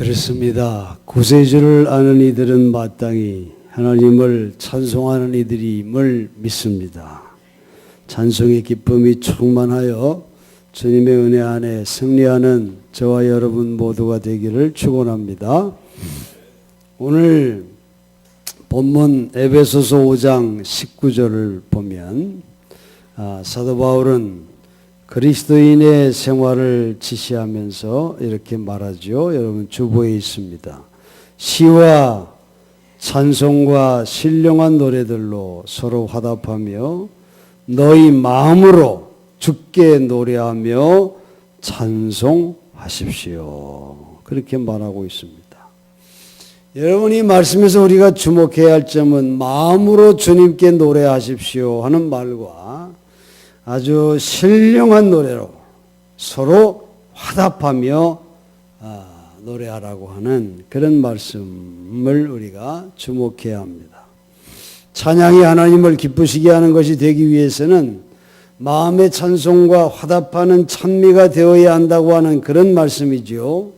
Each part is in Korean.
그렇습니다. 구세주를 아는 이들은 마땅히 하나님을 찬송하는 이들임을 믿습니다. 찬송의 기쁨이 충만하여 주님의 은혜 안에 승리하는 저와 여러분 모두가 되기를 축원합니다. 오늘 본문 에베소서 5장 19절을 보면 사도 바울은 그리스도인의 생활을 지시하면서 이렇게 말하죠. 여러분 주보에 있습니다. 시와 찬송과 신령한 노래들로 서로 화답하며 너희 마음으로 주께 노래하며 찬송하십시오. 그렇게 말하고 있습니다. 여러분, 이 말씀에서 우리가 주목해야 할 점은 마음으로 주님께 노래하십시오 하는 말과 아주 신령한 노래로 서로 화답하며 노래하라고 하는 그런 말씀을 우리가 주목해야 합니다. 찬양이 하나님을 기쁘시게 하는 것이 되기 위해서는 마음의 찬송과 화답하는 찬미가 되어야 한다고 하는 그런 말씀이죠.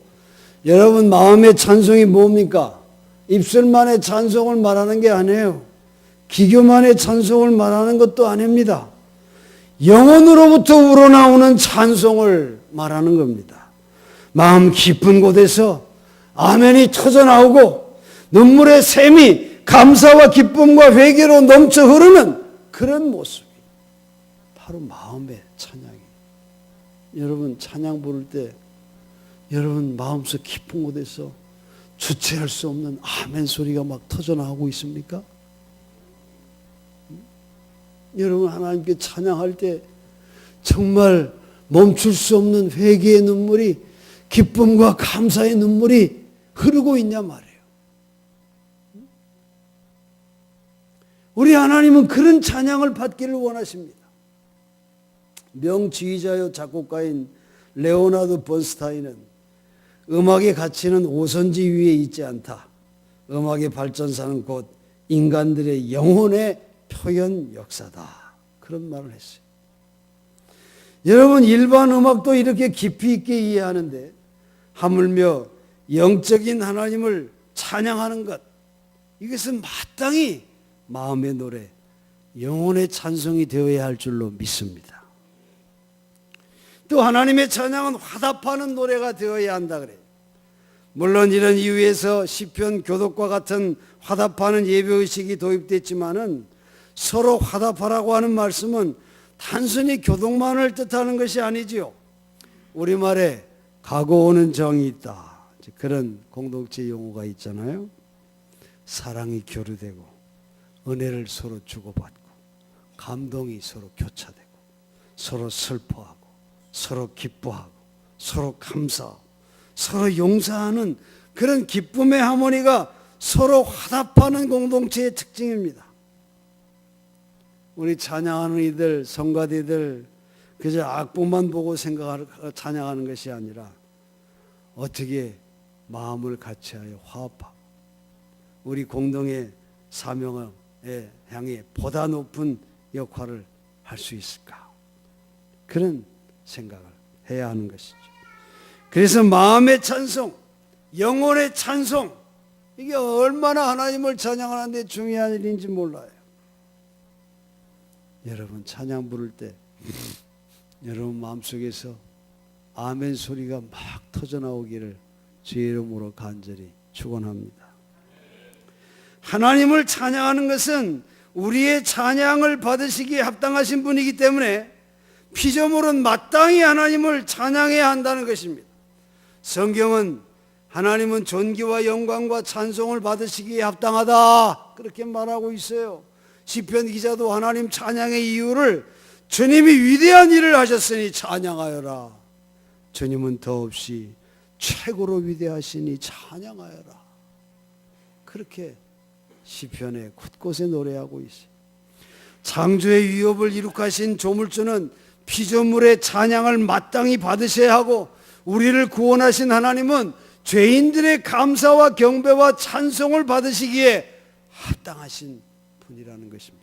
여러분, 마음의 찬송이 뭡니까? 입술만의 찬송을 말하는 게 아니에요. 기교만의 찬송을 말하는 것도 아닙니다. 영혼으로부터 우러나오는 찬송을 말하는 겁니다. 마음 깊은 곳에서 아멘이 터져나오고 눈물의 샘이 감사와 기쁨과 회개로 넘쳐 흐르는 그런 모습이 바로 마음의 찬양이에요. 여러분, 찬양 부를 때 여러분 마음속 깊은 곳에서 주체할 수 없는 아멘 소리가 막 터져나오고 있습니까? 여러분, 하나님께 찬양할 때 정말 멈출 수 없는 회개의 눈물이, 기쁨과 감사의 눈물이 흐르고 있냐 말이에요. 우리 하나님은 그런 찬양을 받기를 원하십니다. 명지휘자요 작곡가인 레오나드 번스타인은 음악의 가치는 오선지 위에 있지 않다. 음악의 발전사는 곧 인간들의 영혼의 표현 역사다. 그런 말을 했어요. 여러분, 일반 음악도 이렇게 깊이 있게 이해하는데 하물며 영적인 하나님을 찬양하는 것, 이것은 마땅히 마음의 노래, 영혼의 찬송이 되어야 할 줄로 믿습니다. 또 하나님의 찬양은 화답하는 노래가 되어야 한다 그래요. 물론 이런 이유에서 시편 교독과 같은 화답하는 예배의식이 도입됐지만은 서로 화답하라고 하는 말씀은 단순히 교독만을 뜻하는 것이 아니지요. 우리말에 가고 오는 정이 있다. 그런 공동체 용어가 있잖아요. 사랑이 교류되고 은혜를 서로 주고받고 감동이 서로 교차되고 서로 슬퍼하고 서로 기뻐하고 서로 감사하고 서로 용서하는 그런 기쁨의 하모니가 서로 화답하는 공동체의 특징입니다. 우리 찬양하는 이들, 성가대들 그저 악보만 보고 생각하고 찬양하는 것이 아니라 어떻게 마음을 같이하여 화합하고 우리 공동의 사명에 향해 보다 높은 역할을 할 수 있을까? 그런 생각을 해야 하는 것이죠. 그래서 마음의 찬송, 영혼의 찬송, 이게 얼마나 하나님을 찬양하는 데 중요한 일인지 몰라요. 여러분, 찬양 부를 때 여러분 마음속에서 아멘 소리가 막 터져나오기를 주의 이름으로 간절히 축원합니다. 하나님을 찬양하는 것은 우리의 찬양을 받으시기에 합당하신 분이기 때문에 피조물은 마땅히 하나님을 찬양해야 한다는 것입니다. 성경은 하나님은 존귀와 영광과 찬송을 받으시기에 합당하다 그렇게 말하고 있어요. 시편 기자도 하나님 찬양의 이유를 주님이 위대한 일을 하셨으니 찬양하여라. 주님은 더없이 최고로 위대하시니 찬양하여라. 그렇게 시편에 곳곳에 노래하고 있어요. 창조의 위협을 이룩하신 조물주는 피조물의 찬양을 마땅히 받으셔야 하고 우리를 구원하신 하나님은 죄인들의 감사와 경배와 찬송을 받으시기에 합당하신 분이라는 것입니다.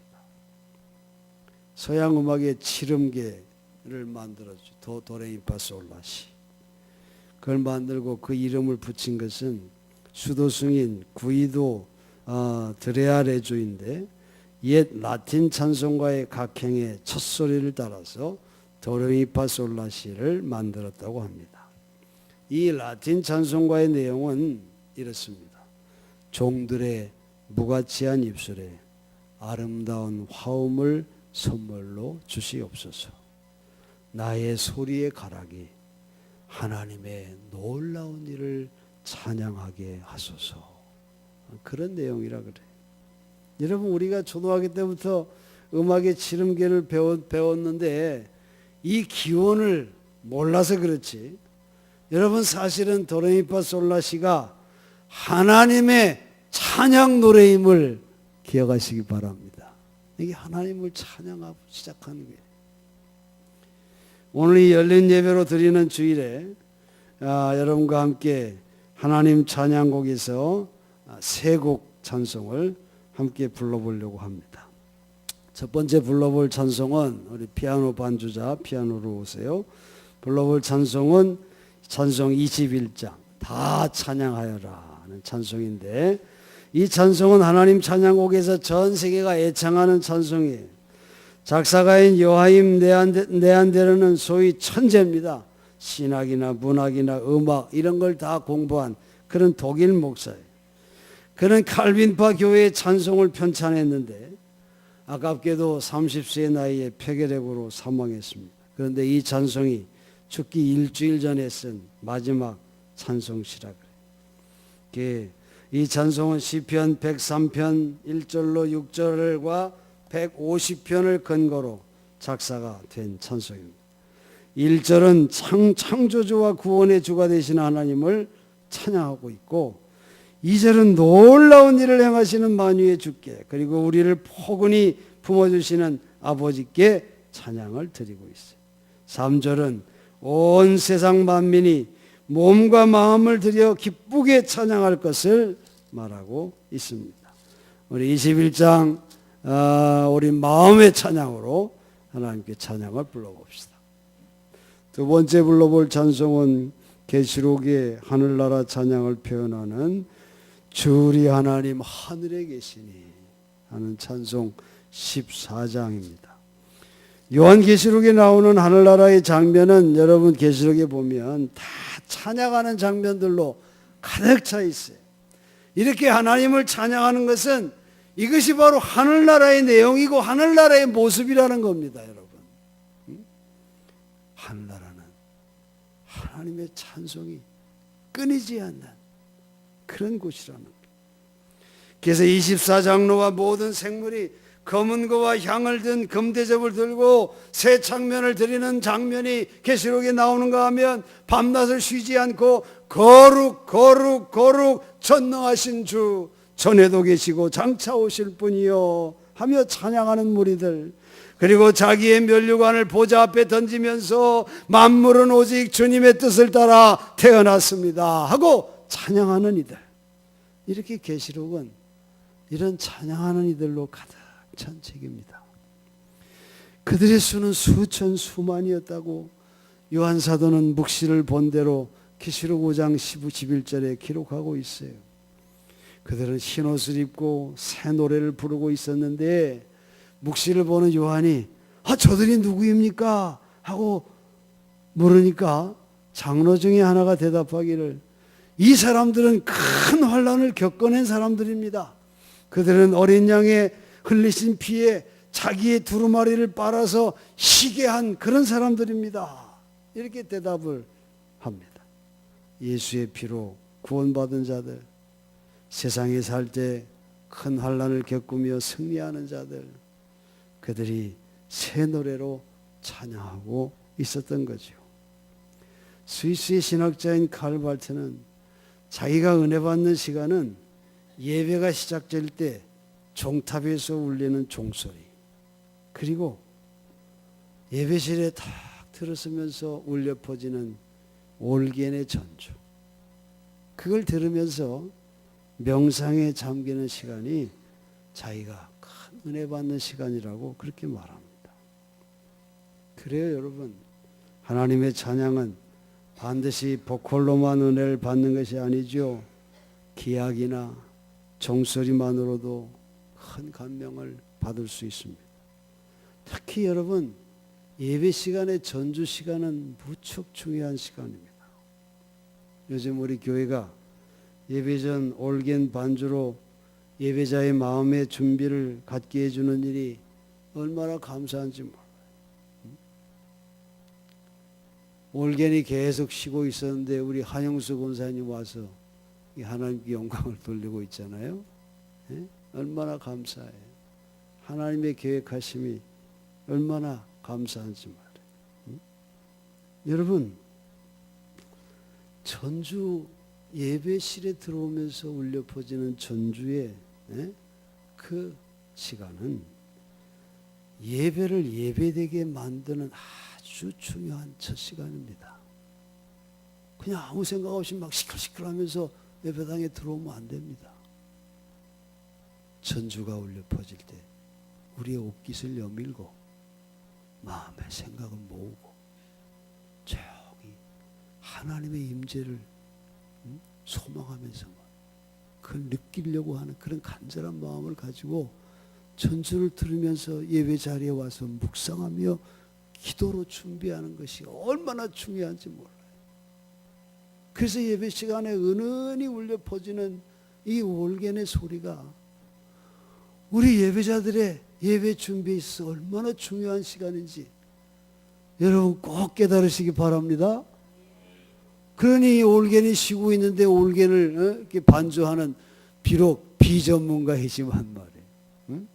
서양 음악의 칠음계를 만들었죠. 도레미파솔라시. 그걸 만들고 그 이름을 붙인 것은 수도승인 구이도 드레아레조인데 옛 라틴 찬송가의 각행의 첫 소리를 따라서 도레미파솔라시를 만들었다고 합니다. 이 라틴 찬송가의 내용은 이렇습니다. 종들의 무가치한 입술에 아름다운 화음을 선물로 주시옵소서. 나의 소리의 가락이 하나님의 놀라운 일을 찬양하게 하소서. 그런 내용이라 그래요. 여러분, 우리가 초등학교 때부터 음악의 지름계를 배웠는데 이 기원을 몰라서 그렇지, 여러분 사실은 도레미파솔라시가 하나님의 찬양 노래임을 기억하시기 바랍니다. 이게 하나님을 찬양하고 시작하는 거예요. 오늘 이 열린 예배로 드리는 주일에 여러분과 함께 하나님 찬양곡에서 세 곡 찬송을 함께 불러보려고 합니다. 첫 번째 불러볼 찬송은 우리 피아노 반주자 피아노로 오세요. 불러볼 찬송은 찬송 21장 다 찬양하여라 하는 찬송인데, 이 찬송은 하나님 찬양곡에서 전 세계가 애창하는 찬송이에요. 작사가인 요하임 네안데르는 소위 천재입니다. 신학이나 문학이나 음악 이런 걸 다 공부한 그런 독일 목사예요. 그는 칼빈파 교회의 찬송을 편찬했는데 아깝게도 30세의 나이에 폐결핵으로 사망했습니다. 그런데 이 찬송이 죽기 일주일 전에 쓴 마지막 찬송시라 그래요. 이 찬송은 시편 103편 1절로 6절과 150편을 근거로 작사가 된 찬송입니다. 1절은 창조주와 구원의 주가 되시는 하나님을 찬양하고 있고, 2절은 놀라운 일을 행하시는 만유의 주께, 그리고 우리를 포근히 품어주시는 아버지께 찬양을 드리고 있어요. 3절은 온 세상 만민이 몸과 마음을 들여 기쁘게 찬양할 것을 말하고 있습니다. 우리 21장 우리 마음의 찬양으로 하나님께 찬양을 불러봅시다. 두 번째 불러볼 찬송은 계시록의 하늘나라 찬양을 표현하는 주 우리 하나님 하늘에 계시니 하는 찬송 14장입니다. 요한계시록에 나오는 하늘나라의 장면은 여러분 계시록에 보면 다 찬양하는 장면들로 가득 차 있어요. 이렇게 하나님을 찬양하는 것은 이것이 바로 하늘나라의 내용이고 하늘나라의 모습이라는 겁니다, 여러분. 하늘나라는 하나님의 찬송이 끊이지 않는 그런 곳이라는 거예요. 그래서 24장로와 모든 생물이 검은 거와 향을 든 금대접을 들고 새 창면을 드리는 장면이 계시록에 나오는가 하면 밤낮을 쉬지 않고 거룩 거룩 거룩 전능하신 주, 전에도 계시고 장차 오실 분이요 하며 찬양하는 무리들, 그리고 자기의 면류관을 보좌 앞에 던지면서 만물은 오직 주님의 뜻을 따라 태어났습니다 하고 찬양하는 이들. 이렇게 계시록은 이런 찬양하는 이들로 가득 찬 책입니다. 그들의 수는 수천 수만이었다고 요한사도는 묵시를 본 대로 계시록 5장 11절에 기록하고 있어요. 그들은 흰옷을 입고 새 노래를 부르고 있었는데 묵시를 보는 요한이 저들이 누구입니까? 하고 물으니까 장로 중에 하나가 대답하기를, 이 사람들은 큰 환난을 겪어낸 사람들입니다. 그들은 어린 양의 흘리신 피에 자기의 두루마리를 빨아서 쉬게 한 그런 사람들입니다. 이렇게 대답을 합니다. 예수의 피로 구원받은 자들, 세상에 살 때 큰 환난을 겪으며 승리하는 자들, 그들이 새 노래로 찬양하고 있었던 거죠. 스위스의 신학자인 칼 발트는 자기가 은혜 받는 시간은 예배가 시작될 때 종탑에서 울리는 종소리, 그리고 예배실에 탁 들어서면서 울려 퍼지는 올겐의 전주, 그걸 들으면서 명상에 잠기는 시간이 자기가 큰 은혜 받는 시간이라고 그렇게 말합니다. 그래요, 여러분. 하나님의 찬양은 반드시 보컬로만 은혜를 받는 것이 아니죠. 기약이나 종소리만으로도 큰 감명을 받을 수 있습니다. 특히 여러분, 예배 시간의 전주 시간은 무척 중요한 시간입니다. 요즘 우리 교회가 예배 전 올겐 반주로 예배자의 마음의 준비를 갖게 해주는 일이 얼마나 감사한지 몰라요. 올겐이 계속 쉬고 있었는데 우리 한영수 권사님 와서 하나님께 영광을 돌리고 있잖아요. 얼마나 감사해요. 하나님의 계획하심이 얼마나 감사한지 말이에요. 여러분, 전주 예배실에 들어오면서 울려 퍼지는 전주의 그 시간은 예배를 예배되게 만드는 아주 중요한 첫 시간입니다. 그냥 아무 생각 없이 막 시끌시끌하면서 예배당에 들어오면 안 됩니다. 전주가 울려 퍼질 때 우리의 옷깃을 여밀고 마음의 생각을 모으고 조용히 하나님의 임재를 소망하면서 그걸 느끼려고 하는 그런 간절한 마음을 가지고 전주를 들으면서 예배 자리에 와서 묵상하며 기도로 준비하는 것이 얼마나 중요한지 몰라요. 그래서 예배 시간에 은은히 울려 퍼지는 이 올겐의 소리가 우리 예배자들의 예배 준비에 있어 얼마나 중요한 시간인지 여러분 꼭 깨달으시기 바랍니다. 그러니 올겐이 쉬고 있는데 올겐을 이렇게 반주하는 비록 비전문가이지만 말이에요. 응?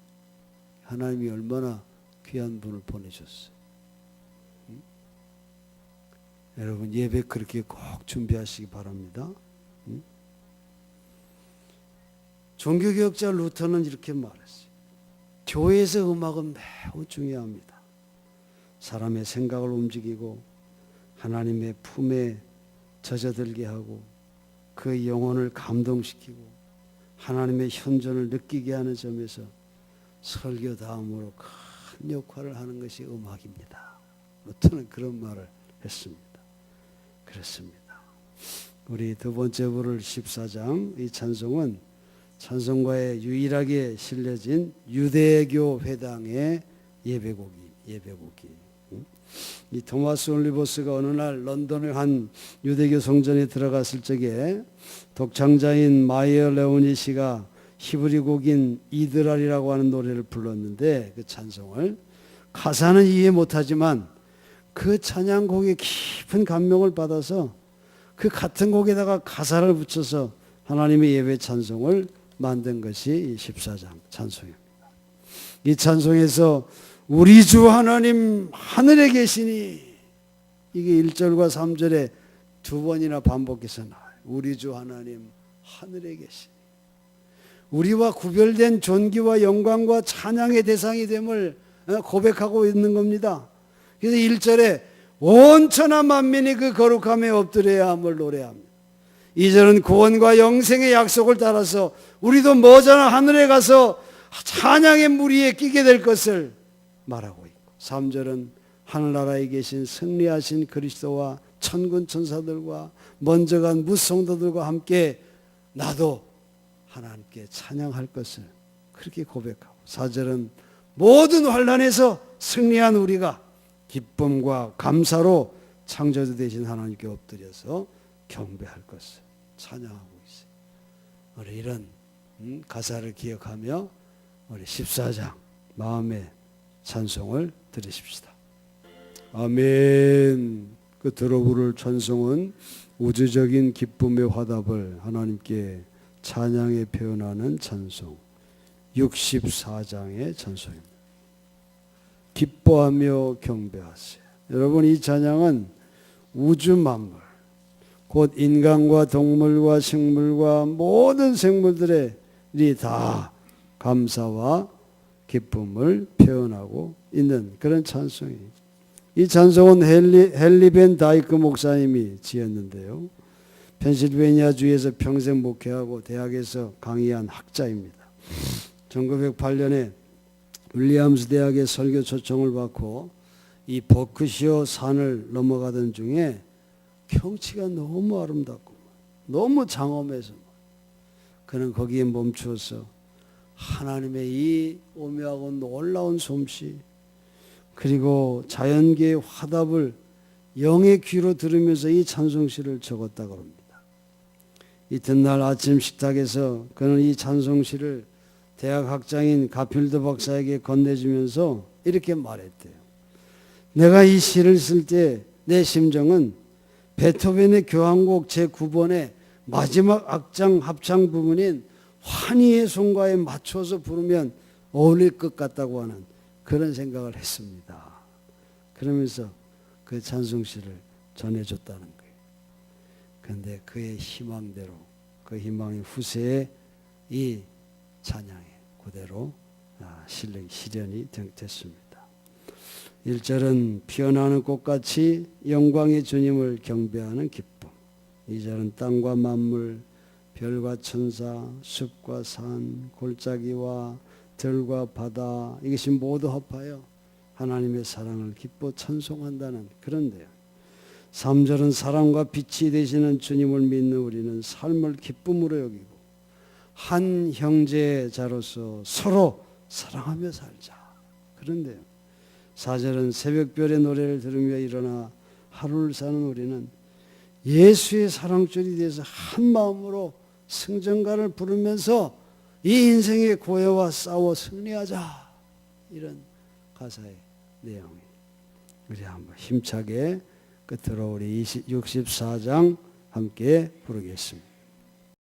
하나님이 얼마나 귀한 분을 보내셨어요. 응? 여러분 예배 그렇게 꼭 준비하시기 바랍니다. 응? 종교개혁자 루터는 이렇게 말했어요. 교회에서 음악은 매우 중요합니다. 사람의 생각을 움직이고 하나님의 품에 젖어들게 하고 그 영혼을 감동시키고 하나님의 현존을 느끼게 하는 점에서 설교 다음으로 큰 역할을 하는 것이 음악입니다. 루터는 그런 말을 했습니다. 그렇습니다. 우리 두 번째 부를 14장 이 찬송은 찬송가에 유일하게 실려진 유대교 회당의 예배곡이 이 토마스 올리버스가 어느 날 런던의 한 유대교 성전에 들어갔을 적에 독창자인 마이어 레오니 씨가 히브리 곡인 이드랄이라고 하는 노래를 불렀는데 그 찬송을 가사는 이해 못하지만 그 찬양곡에 깊은 감명을 받아서 그 같은 곡에다가 가사를 붙여서 하나님의 예배 찬송을 만든 것이 이 14장 찬송입니다. 이 찬송에서 우리 주 하나님 하늘에 계시니 이게 1절과 3절에 두 번이나 반복해서 나와요. 우리 주 하나님 하늘에 계시니 우리와 구별된 존귀와 영광과 찬양의 대상이 됨을 고백하고 있는 겁니다. 그래서 1절에 온 천하 만민이 그 거룩함에 엎드려야 함을 노래합니다. 2절은 구원과 영생의 약속을 따라서 우리도 머지않아 하늘에 가서 찬양의 무리에 끼게 될 것을 말하고 있고 3절은 하늘나라에 계신 승리하신 그리스도와 천군 천사들과 먼저 간 무성도들과 함께 나도 하나님께 찬양할 것을 그렇게 고백하고 4절은 모든 환난에서 승리한 우리가 기쁨과 감사로 창조주 되신 하나님께 엎드려서 경배할 것을 찬양하고 있어요. 우리 이런 가사를 기억하며 우리 14장 마음의 찬송을 드리십시다. 아멘. 끝으로 부를 찬송은 우주적인 기쁨의 화답을 하나님께 찬양에 표현하는 찬송 64장의 찬송입니다. 기뻐하며 경배하세요. 여러분 이 찬양은 우주 만물 곧 인간과 동물과 식물과 모든 생물들이 다 감사와 기쁨을 표현하고 있는 그런 찬송이에요. 이 찬송은 헨리 벤 다이크 목사님이 지었는데요. 펜실베니아주에서 평생 목회하고 대학에서 강의한 학자입니다. 1908년에 윌리엄스 대학의 설교 초청을 받고 이 버크셔 산을 넘어가던 중에 경치가 너무 아름답고 너무 장엄해서 그는 거기에 멈추어서 하나님의 이 오묘하고 놀라운 솜씨 그리고 자연계의 화답을 영의 귀로 들으면서 이 찬송시를 적었다고 합니다. 이튿날 아침 식탁에서 그는 이 찬송시를 대학 학장인 가필드 박사에게 건네주면서 이렇게 말했대요. 내가 이 시를 쓸 때 내 심정은 베토벤의 교향곡 제9번의 마지막 악장 합창 부분인 환희의 송가에 맞춰서 부르면 어울릴 것 같다고 하는 그런 생각을 했습니다. 그러면서 그 찬송시를 전해줬다는 거예요. 그런데 그의 희망대로 그 희망의 후세에 이 찬양이 그대로 실현이 됐습니다. 1절은 피어나는 꽃같이 영광의 주님을 경배하는 기쁨. 2절은 땅과 만물, 별과 천사, 숲과 산, 골짜기와 들과 바다 이것이 모두 합하여 하나님의 사랑을 기뻐 찬송한다는 그런데요. 3절은 사랑과 빛이 되시는 주님을 믿는 우리는 삶을 기쁨으로 여기고 한 형제자로서 서로 사랑하며 살자. 그런데요. 4절은 새벽별의 노래를 들으며 일어나 하루를 사는 우리는 예수의 사랑줄이 돼서 한 마음으로 승전가를 부르면서 이 인생의 고해와 싸워 승리하자. 이런 가사의 내용이 우리 한번 힘차게 끝으로 우리 64장 함께 부르겠습니다.